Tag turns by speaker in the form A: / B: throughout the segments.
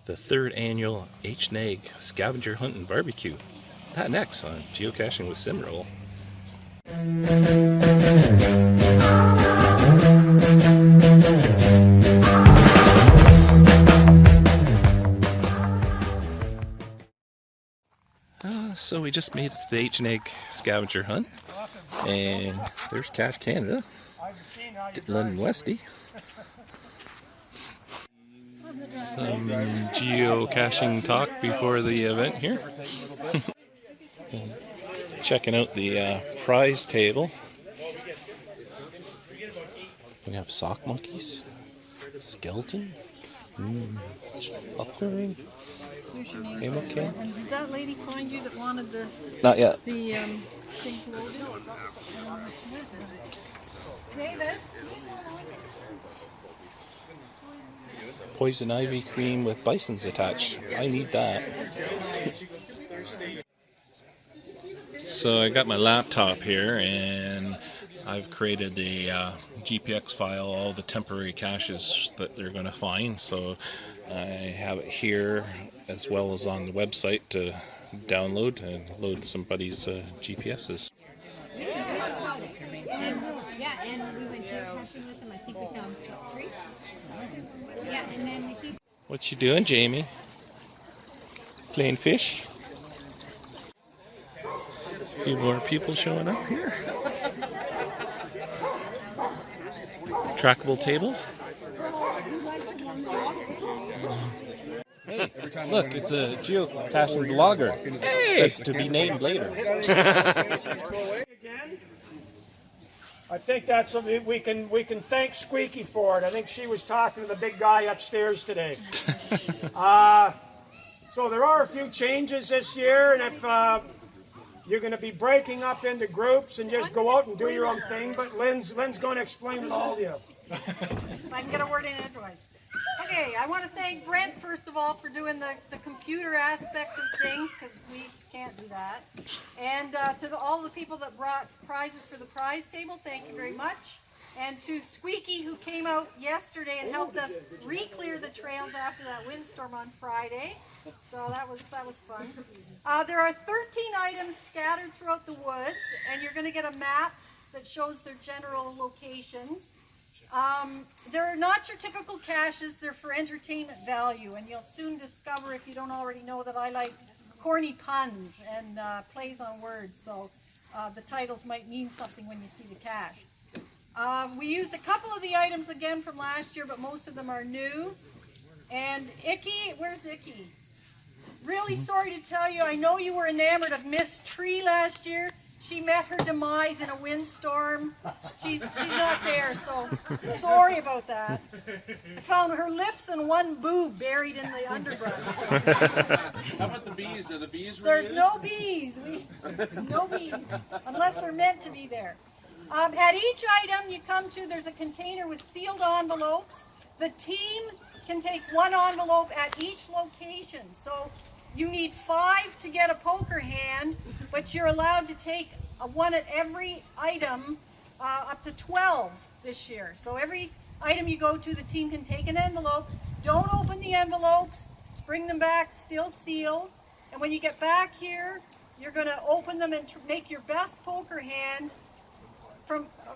A: the third annual HNAG Scavenger Hunt and Barbecue. That next on Geocaching with Simrebel. So we just made it to the HNAG Scavenger Hunt, and there's Cache Canada, Dylan and Westy. Some geocaching talk before the event here. Checking out the prize table. We have sock monkeys, skeleton, popcorn. Hey, okay.
B: And did that lady find you that wanted the...
A: Not yet.
B: The things loaded? David?
A: Poison ivy cream with bisons attached. I need that. So I got my laptop here and I've created a GPX file, all the temporary caches that they're going to find. So I have it here as well as on the website to download and load somebody's GPSs.
B: Yeah, and we went geocaching with him. I think we found 3. Yeah, and then he's...
A: What you doing, Jamie? Playing fish? A few more people showing up here. Trackable table. Hey, look, it's a geocaching vlogger. Hey! That's to be named later.
C: I think that's we can thank Squeaky for it. I think she was talking to the big guy upstairs today. So there are a few changes this year, and if you're going to be breaking up into groups and just go out and do your own thing, but Lynn's going to explain it all to you.
B: If I can get a word in edgewise. Okay, I want to thank Brent, first of all, for doing the computer aspect of things, because we can't do that. And to all the people that brought prizes for the prize table, thank you very much. And to Squeaky, who came out yesterday and helped us re-clear the trails after that windstorm on Friday. So that was fun. There are 13 items scattered throughout the woods, and you're going to get a map that shows their general locations. They're not your typical caches, they're for entertainment value, and you'll soon discover, if you don't already know, that I like corny puns and plays on words, so the titles might mean something when you see the cache. We used a couple of the items again from last year, but most of them are new. And Icky, where's Icky? Really sorry to tell you, I know you were enamored of Miss Tree last year. She met her demise in a windstorm. She's not there, so sorry about that. I found her lips and one boob buried in the underbrush.
D: How about the bees? Are the bees reused?
B: There's no bees. No bees, unless they're meant to be there. At each item you come to, there's a container with sealed envelopes. The team can take 1 envelope at each location. So you need 5 to get a poker hand, but you're allowed to take 1 at every item, up to 12 this year. So every item you go to, the team can take an envelope. Don't open the envelopes. Bring them back still sealed. And when you get back here, you're going to open them and make your best poker hand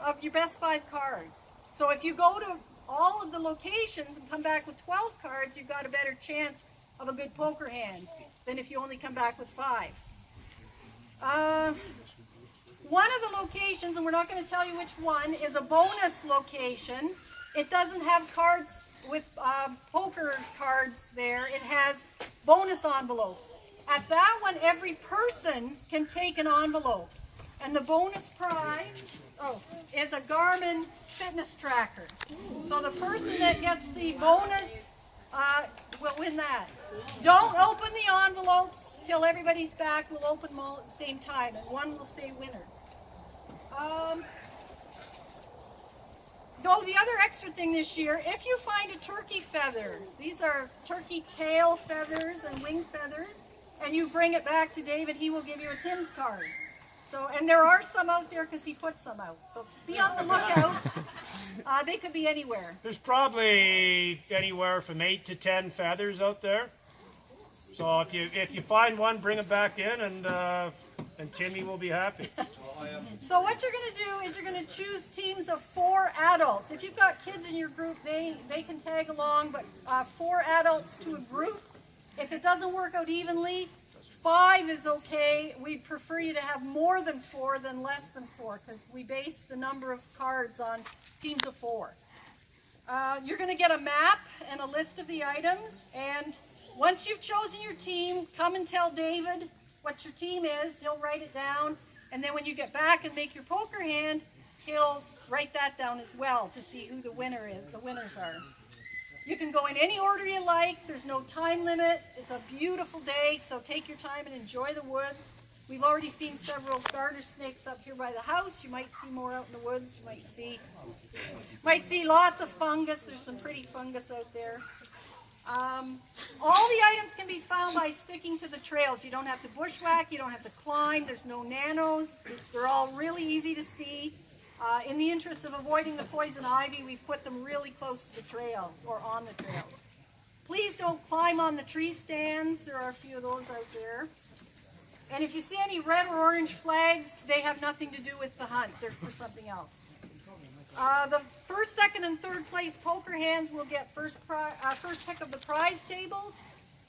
B: of your best 5 cards. So if you go to all of the locations and come back with 12 cards, you've got a better chance of a good poker hand than if you only come back with 5. One of the locations, and we're not going to tell you which one, is a bonus location. It doesn't have cards with poker cards there. It has bonus envelopes. At that one, every person can take an envelope. And the bonus prize is a Garmin fitness tracker. So the person that gets the bonus will win that. Don't open the envelopes till everybody's back. We'll open them all at the same time, and one will say winner. The other extra thing this year, if you find a turkey feather, these are turkey tail feathers and wing feathers, and you bring it back to David, he will give you a Tim's card. So, and there are some out there because he put some out. So be on the lookout. They could be anywhere.
C: There's probably anywhere from 8 to 10 feathers out there. So if you find one, bring it back in, and Timmy will be happy.
B: So what you're going to do is you're going to choose teams of 4 adults. If you've got kids in your group, they can tag along, but 4 adults to a group. If it doesn't work out evenly, 5 is okay. We prefer you to have more than 4 than less than 4 because we base the number of cards on teams of 4. You're going to get a map and a list of the items, and once you've chosen your team, come and tell David what your team is. He'll write it down, and then when you get back and make your poker hand, he'll write that down as well to see who the winner is. The winners are. You can go in any order you like. There's no time limit. It's a beautiful day, so take your time and enjoy the woods. We've already seen several garter snakes up here by the house. You might see more out in the woods. You might see lots of fungus. There's some pretty fungus out there. All the items can be found by sticking to the trails. You don't have to bushwhack. You don't have to climb. There's no nanos. They're all really easy to see. In the interest of avoiding the poison ivy, we've put them really close to the trails or on the trails. Please don't climb on the tree stands. There are a few of those out there. And if you see any red or orange flags, they have nothing to do with the hunt. They're for something else. The first, second, and third place poker hands will get first pick of the prize tables,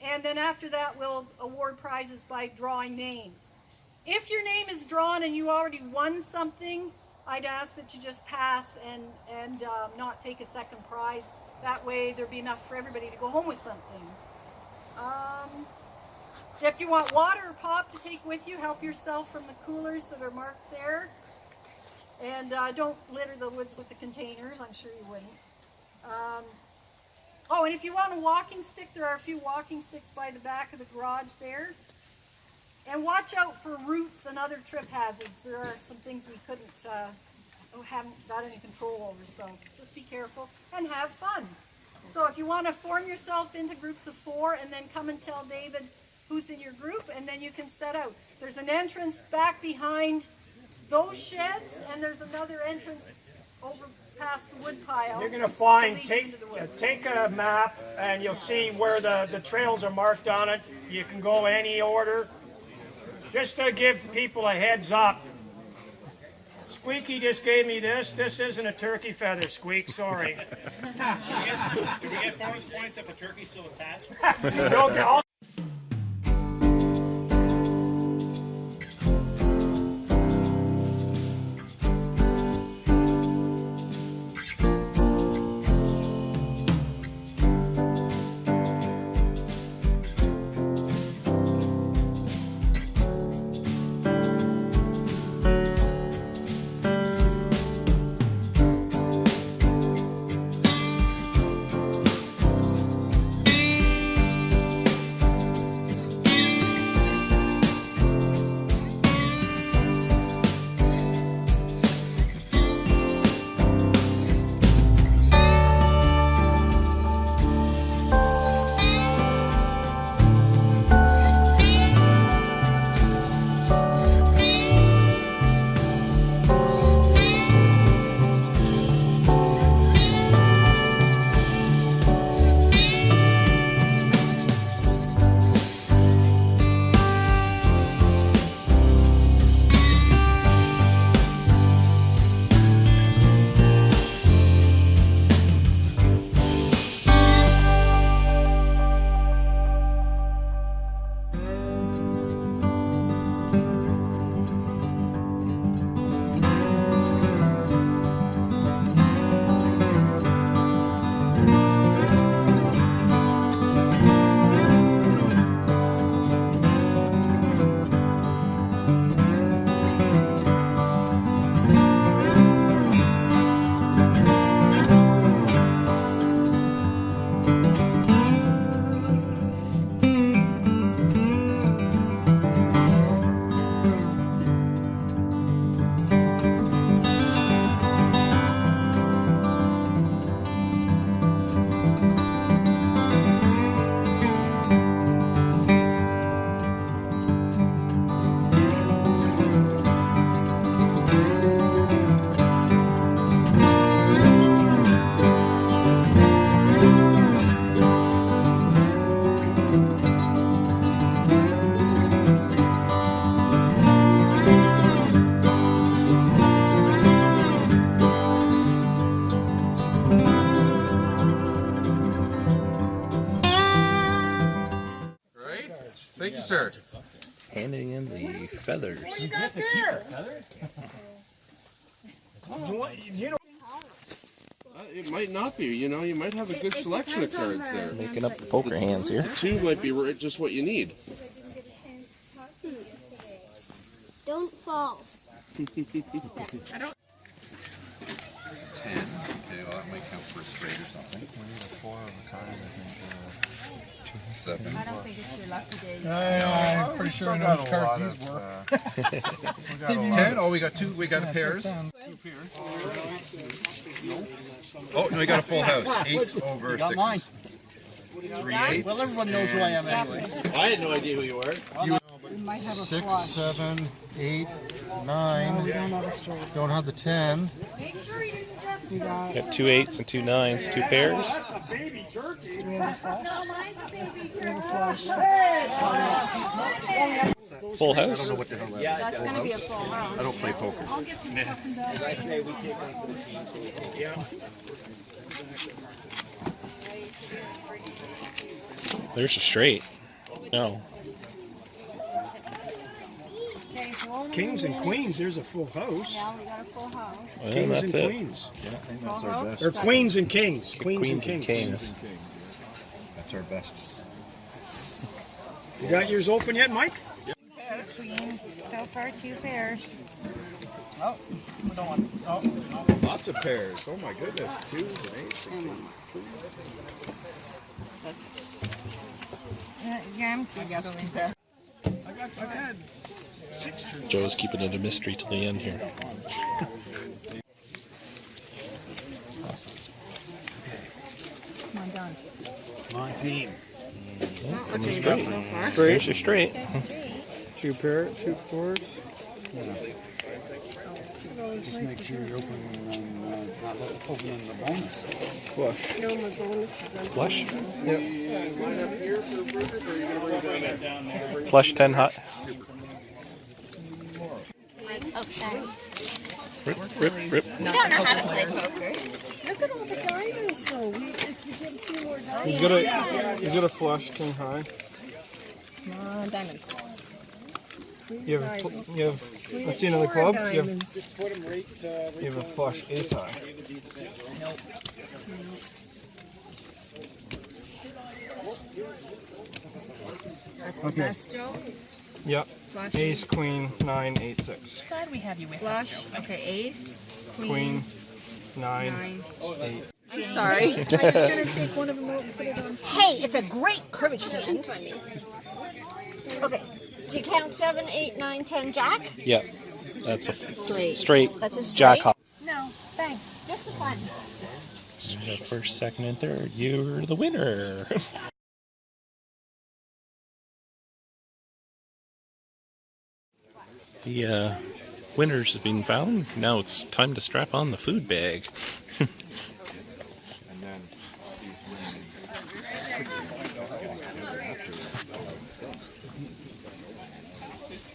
B: and then after that we'll award prizes by drawing names. If your name is drawn and you already won something, I'd ask that you just pass and not take a second prize. That way there'd be enough for everybody to go home with something. If you want water or pop to take with you, help yourself from the coolers that are marked there. And don't litter the woods with the containers. I'm sure you wouldn't. Oh, and if you want a walking stick, there are a few walking sticks by the back of the garage there. And watch out for roots and other trip hazards. There are some things we haven't got any control over, so just be careful and have fun. So if you want to form yourself into groups of 4 and then come and tell David who's in your group, and then you can set out. There's an entrance back behind those sheds, and there's another entrance over past the wood pile.
C: You're going to find, take a map, and you'll see where the trails are marked on it. You can go any order. Just to give people a heads up, Squeaky just gave me this. This isn't a turkey feather, Squeak, sorry.
D: Do we get bonus points if the turkey's still attached?
C: You'll get all
E: Thank you, sir.
A: Handing in the feathers.
C: You got there? You know,
E: It might not be, you know, you might have a good selection of cards there.
A: Making up the poker hands here.
E: 2 might be just what you need.
F: Don't fall.
E: 10. Okay, well that might count for a straight or something. We need a 4 of a kind, I think. 7.
G: I don't think it's your lucky day.
H: I'm pretty sure I know which cards these were.
E: 10? Oh, we got 2. We got a pairs. Oh, no, we got a full house. 8s over 6s.
H: Mine.
E: 3 8s.
H: Well, everyone knows who I am anyway.
D: I had no idea who you were.
H: We might have a 6, 7, 8, 9. Don't have the 10.
A: Got 2 8s and 2 9s, 2 pairs.
C: that's a baby turkey.
A: Full house.
E: What the hell that is.
G: That's going to be a full house.
E: I don't play poker.
A: There's a straight. No.
C: Kings and queens, there's a full house.
G: Now we got a full house.
A: Well,
C: Kings
A: that's
C: and
A: it.
C: queens.
E: That's our best.
C: Or queens and kings. Queens and
A: Queen
C: kings.
A: King.
E: That's our best.
C: You got yours open yet, Mike?
G: Queens, so far 2 pairs.
E: Lots of pairs. Oh my goodness. 2s and 8s.
G: Yeah, I'm going.
A: Joe's keeping it a mystery till the end here.
G: Come on, Don.
D: Come on, team.
A: Straight. There's your straight.
H: 2 4s. Just make sure you're opening not opening the bonus. Flush.
F: No, my bonus is on.
A: Flush.
H: Yep.
A: Flush 10 hot.
F: Oh, sorry.
A: Rip.
F: You don't know how to play poker. Look at all the diamonds, though. If you get 2 more diamonds.
H: He's got a flush 10 high.
G: Diamonds.
H: You have let's see another club. You have a flush ace high.
G: That's the best, Joe.
H: Yep.
G: Flush.
H: Ace, queen, 9, 8, 6.
G: Glad we have you with us. Flush. Okay, ace,
H: Queen, 9,
G: 9.
H: 8.
G: I'm sorry.
F: I'm just going to take one of them out and put it on.
I: Hey, it's a great cribbage hand. Okay, do you count 7, 8, 9, 10 jack?
A: Yep. That's a
I: Straight. That's a straight?
A: jack hot.
I: No, thanks. Just for fun.
A: First, second, and third. You're the winner. The winners have been found. Now it's time to strap on the food bag.
E: And then these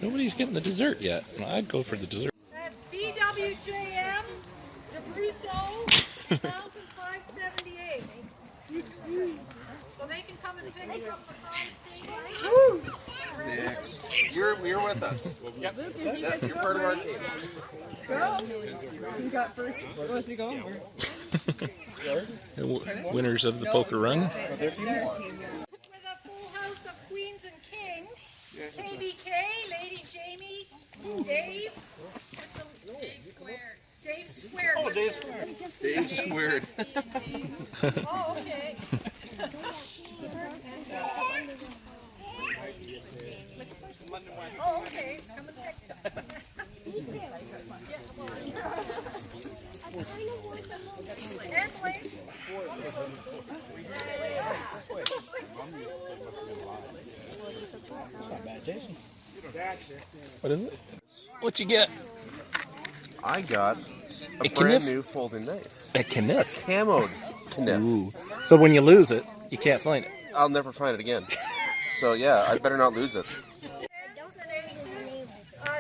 A: Nobody's getting the dessert yet. I'd go for the dessert.
B: That's BWJM, the Brousseau, 1,578. So they can come and pick from the prize table.
E: You're with us. Yep. You're part of our team.
G: Who got first? What's he going?
A: Winners of the poker run.
B: With a full house of queens and kings, KBK, Lady Jamie, Dave, with the Dave squared. Dave squared. Oh, Dave squared.
E: Dave squared.
B: Oh, okay. Oh, okay. Come and pick. And Blake.
A: What is it? What you get?
E: I got a
A: kniff?
E: brand new folding knife.
A: A kniff.
E: Camoed kniff.
A: Ooh. So when you lose it, you can't find it.
E: I'll never find it again. So yeah, I better not lose it.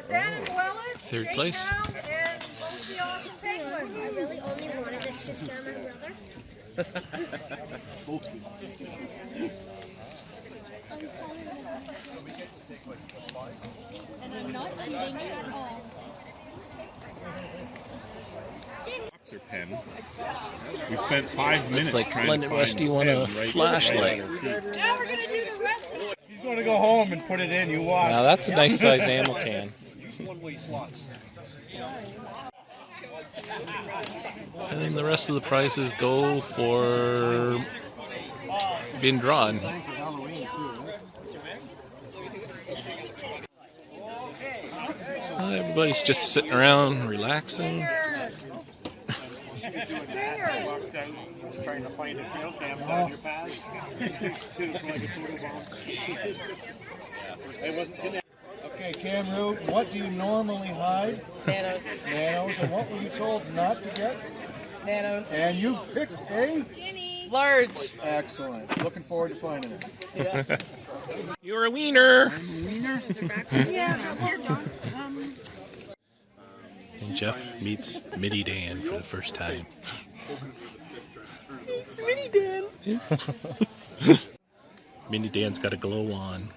B: Zan and Wellis,
A: Third
B: Jake
A: place.
B: Brown, and both the awesome penguins.
F: I really only wanted this just got my brother.
E: Boxer pen. We spent 5 minutes
A: like
E: trying
A: London
E: to
A: Rusty
E: find
A: want a
E: pens right
A: flashlight.
E: at our feet.
B: Now we're gonna do the rest.
D: He's going to go home and put it in. You watch.
A: Now that's a nice size ammo can.
D: One-way slots.
A: And then the rest of the prizes go for being drawn. Everybody's just sitting around relaxing.
D: Just trying to find a trail cam down your path. It's like a photo bomb. It wasn't.
J: Okay, Cam Root, what do you normally hide?
F: Nanos.
J: Nanos. And what were you told not to get?
F: Nanos.
J: And you picked a?
F: Large.
J: Excellent. Looking forward to finding it.
A: You're a wiener. And Jeff meets Mini Dan for the first time.
F: It's Mini Dan.
A: Mini Dan's got a glow on.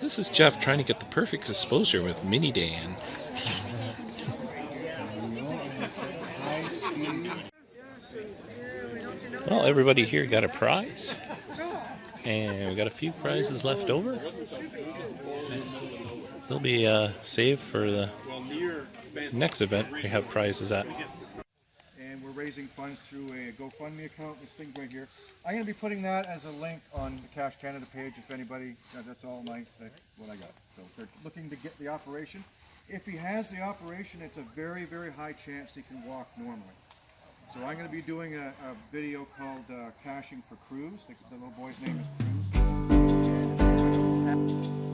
A: This is Jeff trying to get the perfect exposure with Mini Dan. Well, everybody here got a prize. And we got a few prizes left over. They'll be saved for the next event we have prizes at.
J: And we're raising funds through a GoFundMe account. This thing right here. I'm going to be putting that as a link on the Cash Canada page if anybody, that's all what I got. So if they're looking to get the operation. If he has the operation, it's a very, very high chance he can walk normally. So I'm going to be doing a video called Caching for Cruz. The little boy's name is Cruz.